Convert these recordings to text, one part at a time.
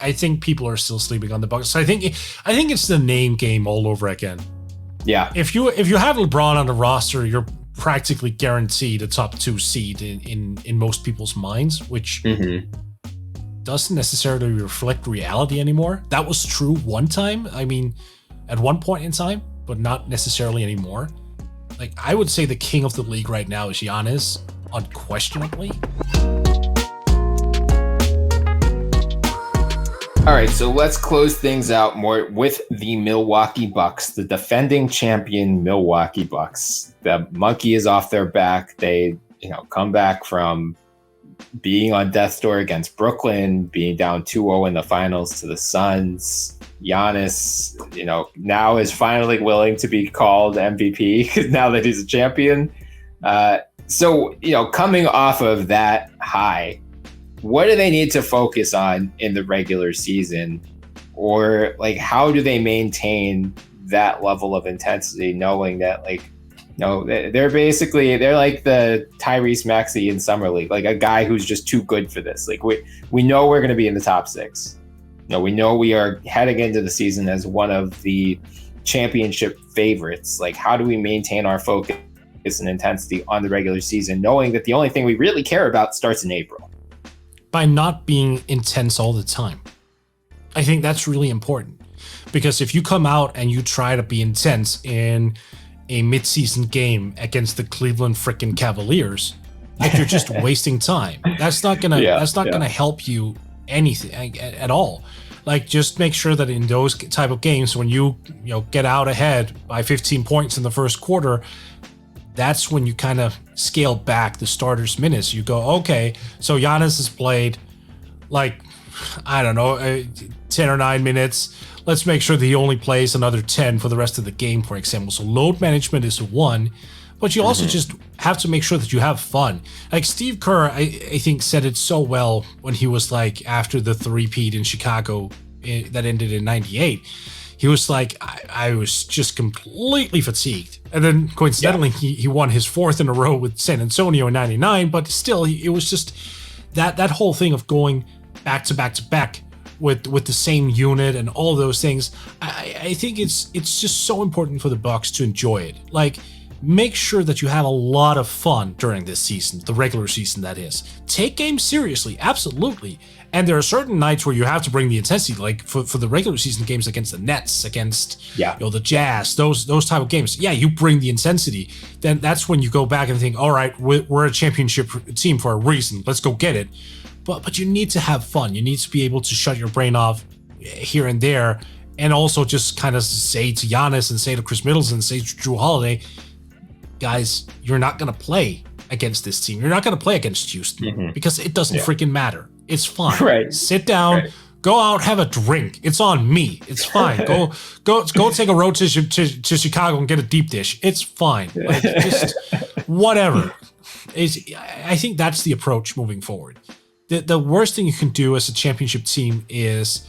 I think people are still sleeping on the Bucks. I think it's the name game all over again. Yeah. If you have LeBron on the roster, you're practically guaranteed a top 2 seed in most people's minds, which doesn't necessarily reflect reality anymore. That was true one time. I mean, at one point in time, but not necessarily anymore. Like, I would say the king of the league right now is Giannis, unquestionably. All right, so let's close things out more with the Milwaukee Bucks, the defending champion Milwaukee Bucks. The monkey is off their back. They, come back from being on death's door against Brooklyn, being down 2-0 in the finals to the Suns. Giannis, now is willing to be called MVP now that he's a champion. So, coming off of that high, what do they need to focus on in the regular season? Or how do they maintain that level of intensity, knowing that they're like the Tyrese Maxey in Summer League, like a guy who's just too good for this. We know we're going to be in the top 6. We know we are heading into the season as one of the championship favorites. How do we maintain our focus and intensity on the regular season, knowing that the only thing we really care about starts in April? By not being intense all the time. I think that's really important, because if you come out and you try to be intense in a midseason game against the Cleveland frickin' Cavaliers, you're just wasting time. That's not gonna help you anything at all. Just make sure that in those type of games, when you get out ahead by 15 points in the first quarter, that's when you kind of scale back the starters' minutes. You go, okay, so Giannis has played 10 or 9 minutes. Let's make sure that he only plays another 10 for the rest of the game, for example. So load management is one, but you also just have to make sure that you have fun. Steve Kerr, I think, said it so well when he was after the three-peat in Chicago that ended in 98. He was like, I was just completely fatigued. And then coincidentally, he won his 4th in a row with San Antonio in 99, but still, it was just that whole thing of going back to back to back with the same unit and all those things. I think it's just so important for the Bucks to enjoy it. Make sure that you have a lot of fun during this season, the regular season that is. Take games seriously, absolutely. And there are certain nights where you have to bring the intensity, for the regular season games against the Nets, against the Jazz, those type of games. Yeah, you bring the intensity. Then that's when you go back and think, all right, we're a championship team for a reason. Let's go get it. But you need to have fun. You need to be able to shut your brain off here and there, and also just kind of say to Giannis and say to Chris Middleton, say to Drew Holiday, guys, you're not going to play against this team. You're not going to play against Houston because it doesn't freaking matter. It's fine. Right. Sit down, go out, have a drink. It's on me. It's fine. Go take a road to Chicago and get a deep dish. It's fine. Just whatever. I think that's the approach moving forward. The worst thing you can do as a championship team is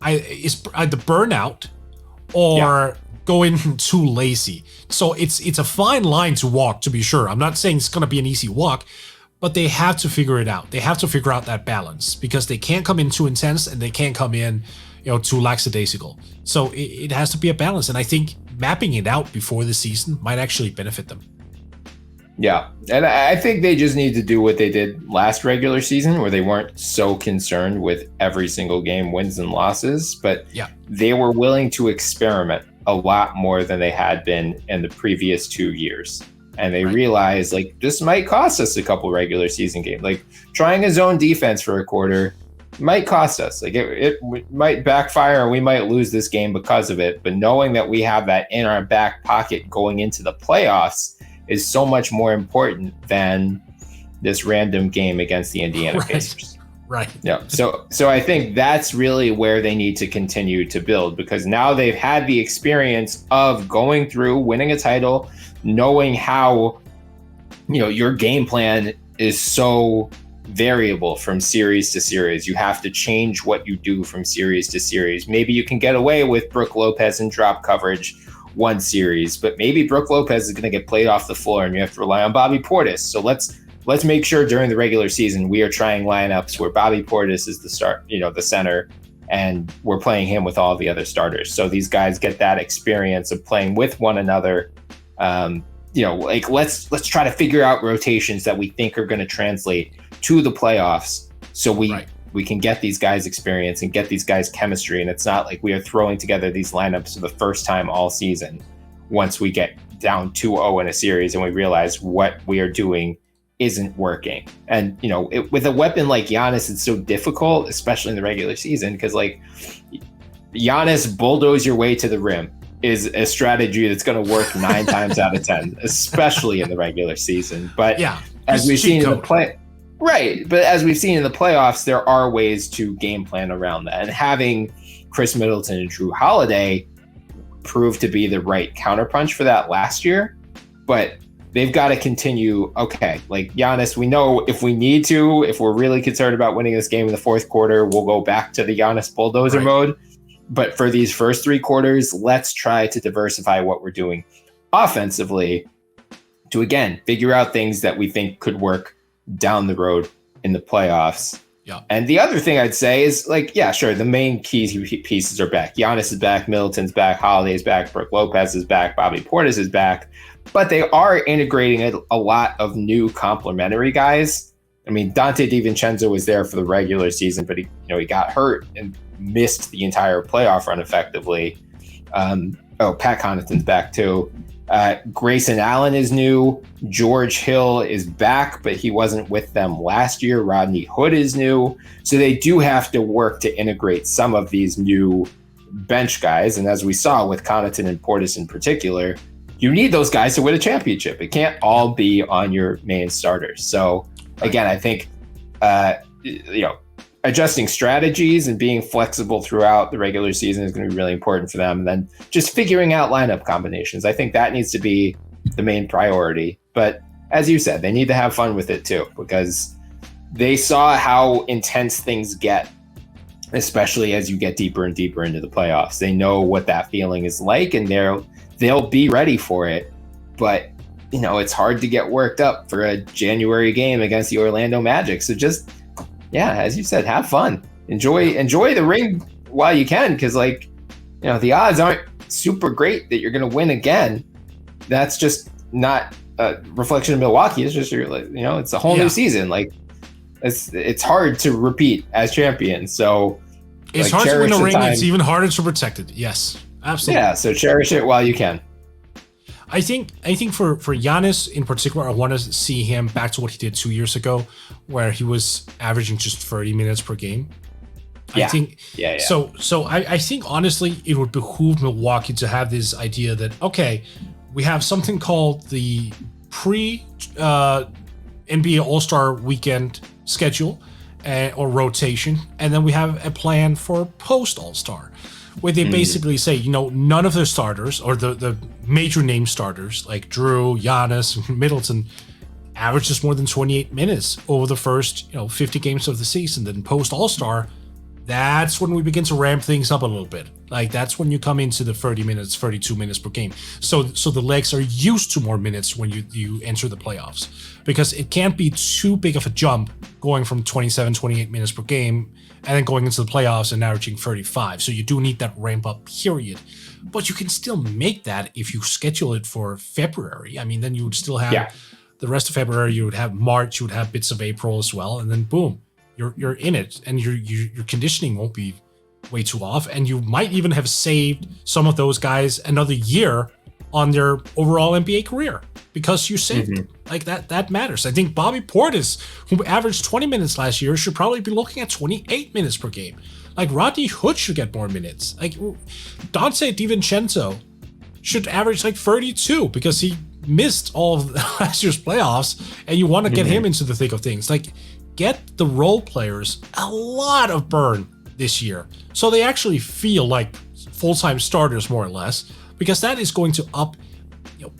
either burn out or go in too lazy. So it's a fine line to walk, to be sure. I'm not saying it's going to be an easy walk, but they have to figure it out. They have to figure out that balance, because they can't come in too intense and they can't come in, too lackadaisical. So it has to be a balance. And I think mapping it out before the season might actually benefit them. Yeah. And I think they just need to do what they did last regular season, where they weren't so concerned with every single game wins and losses, but they were willing to experiment a lot more than they had been in the previous 2 years. And they realized this might cost us a couple regular season games. Trying a zone defense for a quarter might cost us. It might backfire and we might lose this game because of it. But knowing that we have that in our back pocket going into the playoffs is so much more important than this random game against the Indiana Pacers. Right. Yeah. So I think that's really where they need to continue to build, because now they've had the experience of going through, winning a title, knowing how, your game plan is so variable from series to series. You have to change what you do from series to series. Maybe you can get away with Brook Lopez and drop coverage one series, but maybe Brook Lopez is going to get played off the floor and you have to rely on Bobby Portis. So let's let's make sure during the regular season we are trying lineups where Bobby Portis is the center, and we're playing him with all the other starters. So these guys get that experience of playing with one another. Let's try to figure out rotations that we think are going to translate to the playoffs. So we can get these guys experience and get these guys chemistry. And it's not like we are throwing together these lineups for the first time all season once we get down 2-0 in a series and we realize what we are doing isn't working. And, with a weapon like Giannis, it's so difficult, especially in the regular season, because like Giannis bulldoze your way to the rim is a strategy that's going to work 9 times out of 10, especially in the regular season. But as we've seen in the but as we've seen in the playoffs, there are ways to game plan around that. And having Chris Middleton and Drew Holiday proved to be the right counterpunch for that last year. But they've got to continue. Okay, like Giannis, we know if we need to, if we're really concerned about winning this game in the fourth quarter, we'll go back to the Giannis bulldozer mode. But for these first 3 quarters, let's try to diversify what we're doing offensively to, again, figure out things that we think could work down the road in the playoffs. Yeah. And the other thing I'd say is, like, yeah, sure, the main key pieces are back. Giannis is back, Middleton's back, Holiday's back, Brook Lopez is back, Bobby Portis is back. But they are integrating a lot of new complementary guys. I mean, Dante DiVincenzo was there for the regular season, but he got hurt and missed the entire playoff run effectively. Pat Connaughton's back too. Grayson Allen is new. George Hill is back, but he wasn't with them last year. Rodney Hood is new. So they do have to work to integrate some of these new bench guys. And as we saw with Connaughton and Portis in particular, you need those guys to win a championship. It can't all be on your main starters. So again, I think, adjusting strategies and being flexible throughout the regular season is going to be really important for them. And then just figuring out lineup combinations. I think that needs to be the main priority. But as you said, they need to have fun with it too, because they saw how intense things get, especially as you get deeper and deeper into the playoffs. They know what that feeling is like, and they'll be ready for it. But it's hard to get worked up for a January game against the Orlando Magic. So just, as you said, have fun. Enjoy the ring while you can, because the odds aren't super great that you're going to win again. That's just not a reflection of Milwaukee. It's just it's a whole new season. Like it's hard to repeat as champion. So it's hard to win a ring. It's even harder to protect it. Yes, absolutely. Yeah. So cherish it while you can. I think for Giannis in particular, I want to see him back to what he did 2 years ago, where he was averaging just 30 minutes per game. I think. So I think honestly, it would behoove Milwaukee to have this idea that, okay, we have something called the NBA All-Star Weekend schedule or rotation, and then we have a plan for post All-Star, where they basically say, none of their starters or the major name starters like Drew, Giannis, Middleton averages more than 28 minutes over the first 50 games of the season. Then post All-Star, that's when we begin to ramp things up a little bit. Like that's when you come into the 30 minutes, 32 minutes per game. So the legs are used to more minutes when you enter the playoffs, because it can't be too big of a jump going from 27, 28 minutes per game and then going into the playoffs and averaging 35. So you do need that ramp up period. But you can still make that if you schedule it for February. I mean, then you would still have the rest of February, you would have March, you would have bits of April as well. And then boom, you're in it, and your conditioning won't be way too off. And you might even have saved some of those guys another year on their overall NBA career because you saved them. Like that matters. I think Bobby Portis, who averaged 20 minutes last year, should probably be looking at 28 minutes per game. Like Rodney Hood should get more minutes. Like Dante DiVincenzo should average like 32 because he missed all of last year's playoffs, and you want to get him into the thick of things. Like get the role players a lot of burn this year, so they actually feel like full-time starters more or less, because that is going to up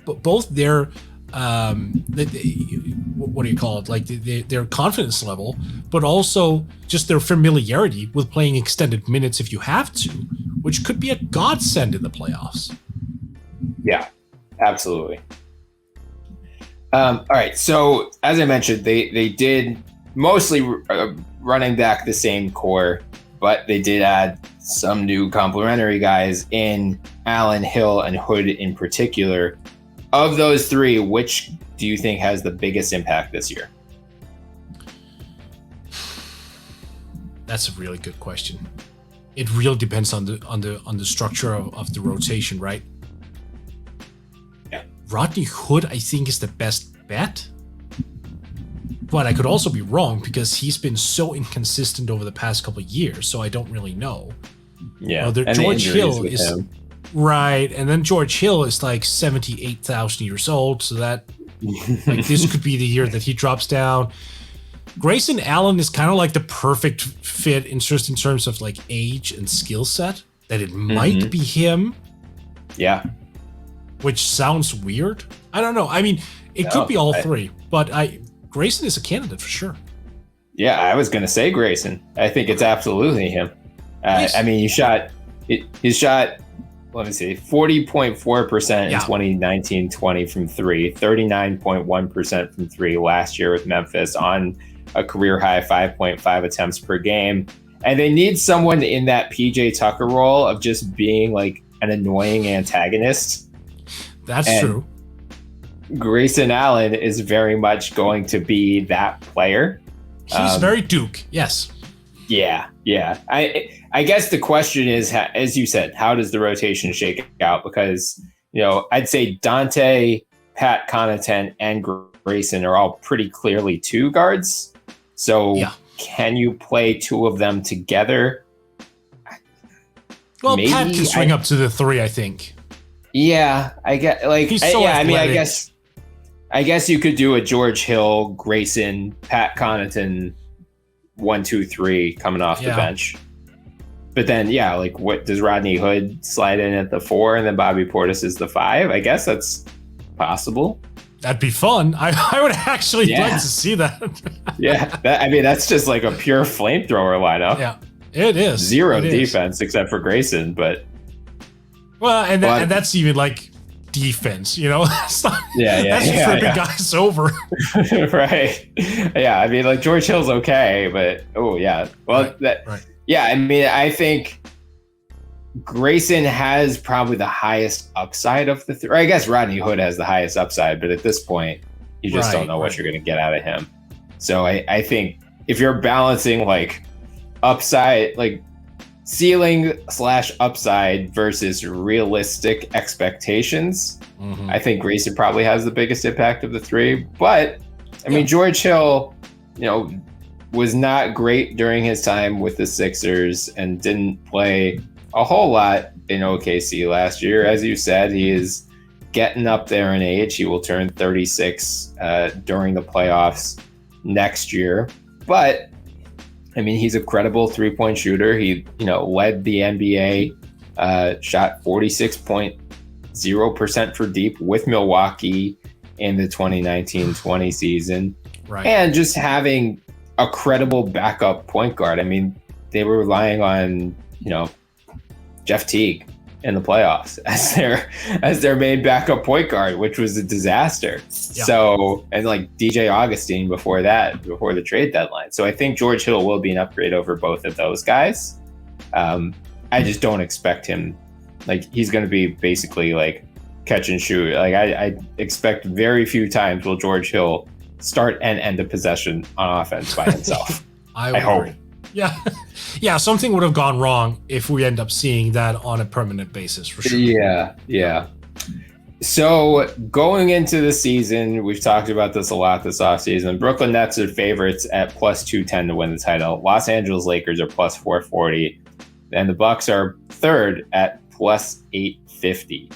both their what do you call it, like their confidence level, but also just their familiarity with playing extended minutes if you have to, which could be a godsend in the playoffs. Yeah, absolutely. All right. So as I mentioned, they did mostly running back the same core, but they did add some new complementary guys in Allen, Hill, and Hood in particular. Of those three, which do you think has the biggest impact this year? That's a really good question. It really depends on the structure of the rotation, right? Yeah. Rodney Hood, I think, is the best bet. But I could also be wrong because he's been so inconsistent over the past couple of years, so I don't really know. Yeah. George Hill is him. right, and then George Hill is like 78,000 years old, so that like this could be the year that he drops down. Grayson Allen is kind of like the perfect fit in terms of like age and skill set, that it might be him. Yeah. Which sounds weird. I don't know. I mean, it could be all three, but Grayson is a candidate for sure. Yeah, I was going to say Grayson. I think it's absolutely him. I mean, he shot, let me see, 40.4% in 2019-20 from three, 39.1% from three last year with Memphis on a career high 5.5 attempts per game. And they need someone in that PJ Tucker role of just being like an annoying antagonist. That's true. Grayson Allen is very much going to be that player. He's very Duke. Yes. Yeah. I guess the question is, as you said, how does the rotation shake out? Because, I'd say Dante, Pat Connaughton, and Grayson are all pretty clearly two guards. So can you play two of them together? Well, maybe. Pat can swing up to the three, I think. Yeah, I get like. He's so athletic. I guess you could do a George Hill, Grayson, Pat Connaughton, 1, 2, 3 coming off the bench. But then, like, what does Rodney Hood slide in at the 4, and then Bobby Portis is the 5? I guess that's possible. That'd be fun. I would actually like to see that. That's just like a pure flamethrower lineup. Yeah, it is. Zero defense except for Grayson, but. Well, and that's even like defense, That's just ripping guys over. Right. Yeah, I mean, like George Hill's okay, but I mean, I think Grayson has probably the highest upside of the three. I guess Rodney Hood has the highest upside, but at this point, you just don't know what you're going to get out of him. So I think if you're balancing like upside, like ceiling / upside versus realistic expectations, I think Grayson probably has the biggest impact of the three. But I mean, George Hill, was not great during his time with the Sixers and didn't play a whole lot in OKC last year. As you said, he is getting up there in age. He will turn 36 during the playoffs next year. But I mean, he's a credible three-point shooter. He, led the NBA, shot 46.0% for deep with Milwaukee in the 2019-20 season. Right. And just having a credible backup point guard. I mean, they were relying on, Jeff Teague in the playoffs as their main backup point guard, which was a disaster. Yeah. So, and like DJ Augustine before the trade deadline. So I think George Hill will be an upgrade over both of those guys. I just don't expect him, like he's going to be basically like catch and shoot. Like I expect very few times will George Hill start and end a possession on offense by himself. I hope. Yeah, something would have gone wrong if we end up seeing that on a permanent basis for sure. Yeah. So going into the season, we've talked about this a lot this offseason. Brooklyn Nets are favorites at plus 210 to win the title. Los Angeles Lakers are plus 440. And the Bucks are third at plus 850.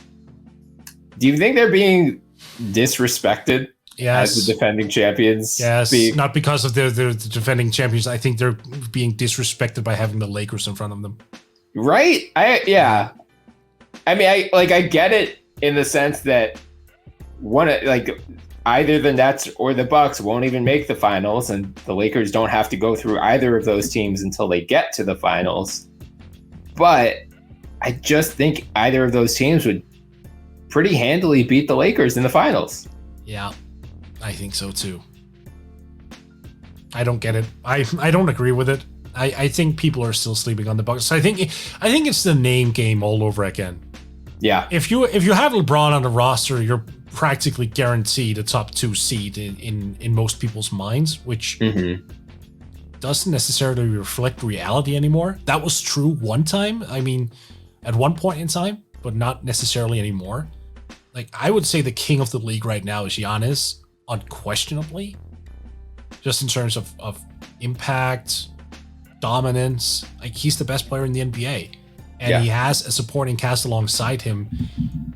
Do you think they're being disrespected? Yes. As the defending champions? Yes, not because of the defending champions. I think they're being disrespected by having the Lakers in front of them. Right? I mean, I get it in the sense that either the Nets or the Bucks won't even make the finals, and the Lakers don't have to go through either of those teams until they get to the finals. But I just think either of those teams would pretty handily beat the Lakers in the finals. Yeah. I think so too. I don't get it. I don't agree with it. I think people are still sleeping on the Bucks. I think it's the name game all over again. Yeah. If you have LeBron on the roster, you're practically guaranteed a top 2 seed in most people's minds, which doesn't necessarily reflect reality anymore. That was true one time. I mean, at one point in time, but not necessarily anymore. Like, I would say the king of the league right now is Giannis, unquestionably. Just in terms of impact, dominance. Like, he's the best player in the NBA. And he has a supporting cast alongside him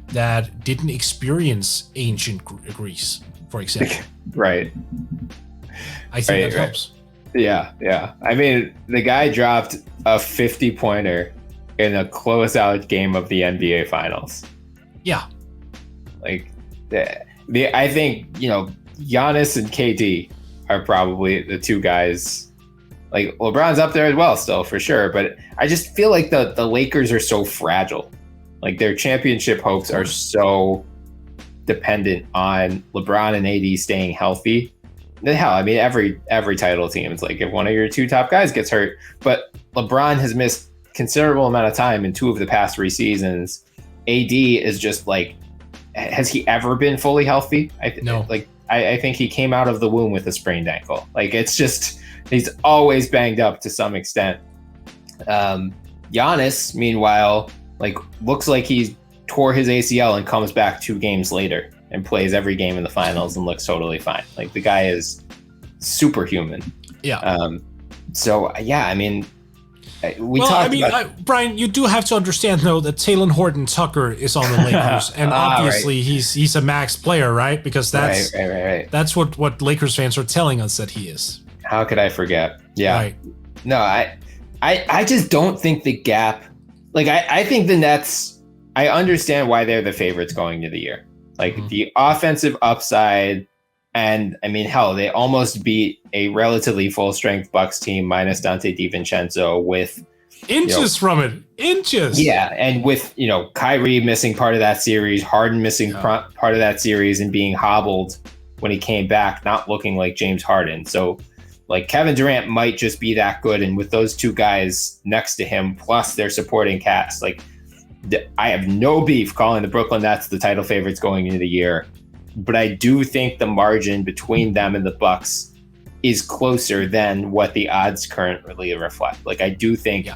that didn't experience ancient Greece, for example. Right. I think that helps. Yeah. I mean, the guy dropped a 50-pointer in a closeout game of the NBA Finals. Yeah. Like, I think, Giannis and KD are probably the two guys. Like, LeBron's up there as well still, for sure. But I just feel like the Lakers are so fragile. Like, their championship hopes are so dependent on LeBron and AD staying healthy. Hell, I mean, every title team, it's like if one of your 2 top guys gets hurt. But LeBron has missed considerable amount of time in 2 of the past 3 seasons. AD is just like, has he ever been fully healthy? No. Like, I think he came out of the womb with a sprained ankle. Like, it's just, he's always banged up to some extent. Giannis, meanwhile, like, looks like he tore his ACL and comes back 2 games later and plays every game in the finals and looks totally fine. Like, the guy is superhuman. Yeah. So, yeah, I mean, Brian, you do have to understand, though, that Talen Horton-Tucker is on the Lakers, and obviously he's a max player, right? Because that's right. That's what Lakers fans are telling us that he is. How could I forget? Yeah. Right. No, I just don't think the gap. Like, I think the Nets. I understand why they're the favorites going into the year. Like, the offensive upside. And I mean, hell, they almost beat a relatively full strength Bucks team minus Dante DiVincenzo with inches from it. Inches. Yeah. And with, Kyrie missing part of that series, Harden missing part of that series and being hobbled when he came back, not looking like James Harden. So, like, Kevin Durant might just be that good. And with those 2 guys next to him, plus their supporting cast, like, I have no beef calling the Brooklyn Nets the title favorites going into the year. But I do think the margin between them and the Bucks is closer than what the odds currently reflect. Like, I do think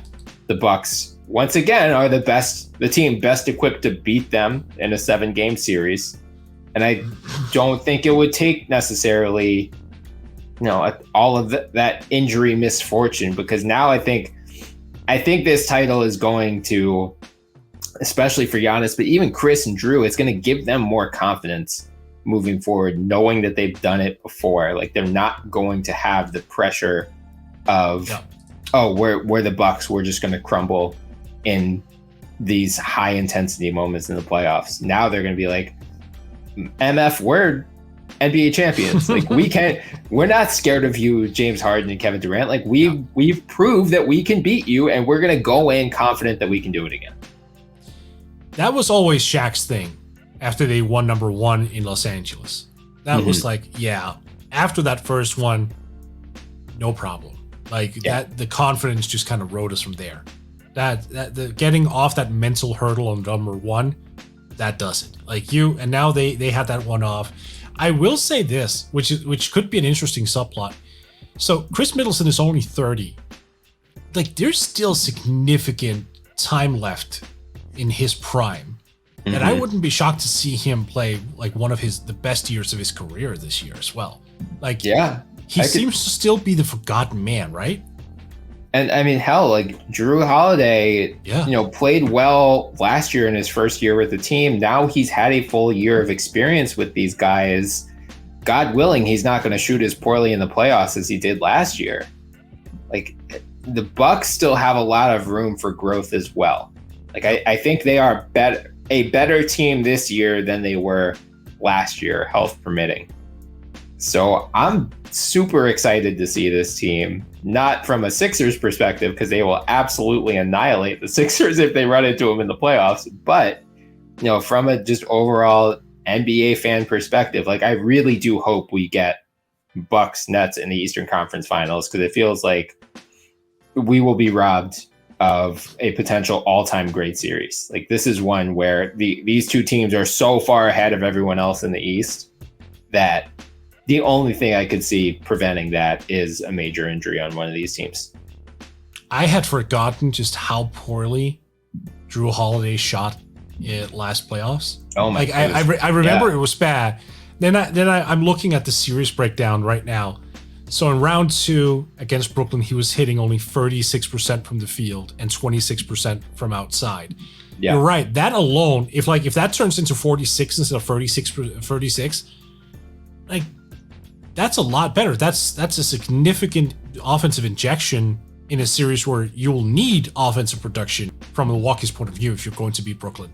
the Bucks, once again, are the team best equipped to beat them in a 7-game series. And I don't think it would take necessarily, all of that injury misfortune, because now I think this title is going to, especially for Giannis, but even Chris and Drew, it's going to give them more confidence moving forward, knowing that they've done it before. Like, they're not going to have the pressure of, we're the Bucks, we're just going to crumble in these high intensity moments in the playoffs. Now they're going to be like, MF, we're NBA champions. Like, we're not scared of you, James Harden and Kevin Durant. Like, we've proved that we can beat you, and we're going to go in confident that we can do it again. That was always Shaq's thing. After they won number 1 in Los Angeles, that was like, after that first one, no problem. Like, that the confidence just kind of rode us from there. That the getting off that mental hurdle on number 1, that does it. Like, and now they had that one off. I will say this, which could be an interesting subplot. So Chris Middleton is only 30. Like, there's still significant time left in his prime. And I wouldn't be shocked to see him play like one of the best years of his career this year as well. Like, he seems to still be the forgotten man, right? And I mean, hell, like, Drew Holiday, played well last year in his first year with the team. Now he's had a full year of experience with these guys. God willing, he's not going to shoot as poorly in the playoffs as he did last year. Like, the Bucks still have a lot of room for growth as well. Like, I think they are a better team this year than they were last year, health permitting. So I'm super excited to see this team, not from a Sixers perspective, because they will absolutely annihilate the Sixers if they run into them in the playoffs, but from a just overall NBA fan perspective, like I really do hope we get Bucks Nets in the Eastern Conference Finals, because it feels like we will be robbed of a potential all-time great series. Like this is one where these two teams are so far ahead of everyone else in the East that the only thing I could see preventing that is a major injury on one of these teams. I had forgotten just how poorly Drew Holiday shot it last playoffs. Oh my! Like I remember it was bad. Then I'm looking at the series breakdown right now. So in round 2 against Brooklyn, he was hitting only 36% from the field and 26% from outside. Yeah. You're right. That alone, if that turns into 46 instead of 36, like that's a lot better. That's a significant offensive injection in a series where you'll need offensive production from Milwaukee's point of view if you're going to beat Brooklyn.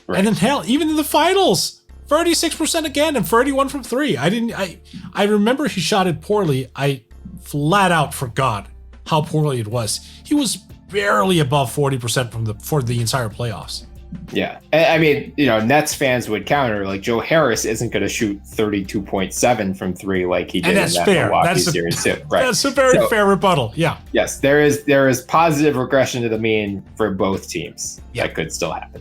Right. And then hell, even in the finals, 36% again and 31 from 3. I remember he shot it poorly. I flat out forgot how poorly it was. He was barely above 40% for the entire playoffs. Yeah. I mean, Nets fans would counter, like Joe Harris isn't going to shoot 32.7 from 3 like he did in that Milwaukee series too. Right. That's a very fair rebuttal. Yeah. Yes, there is positive regression to the mean for both teams. That could still happen.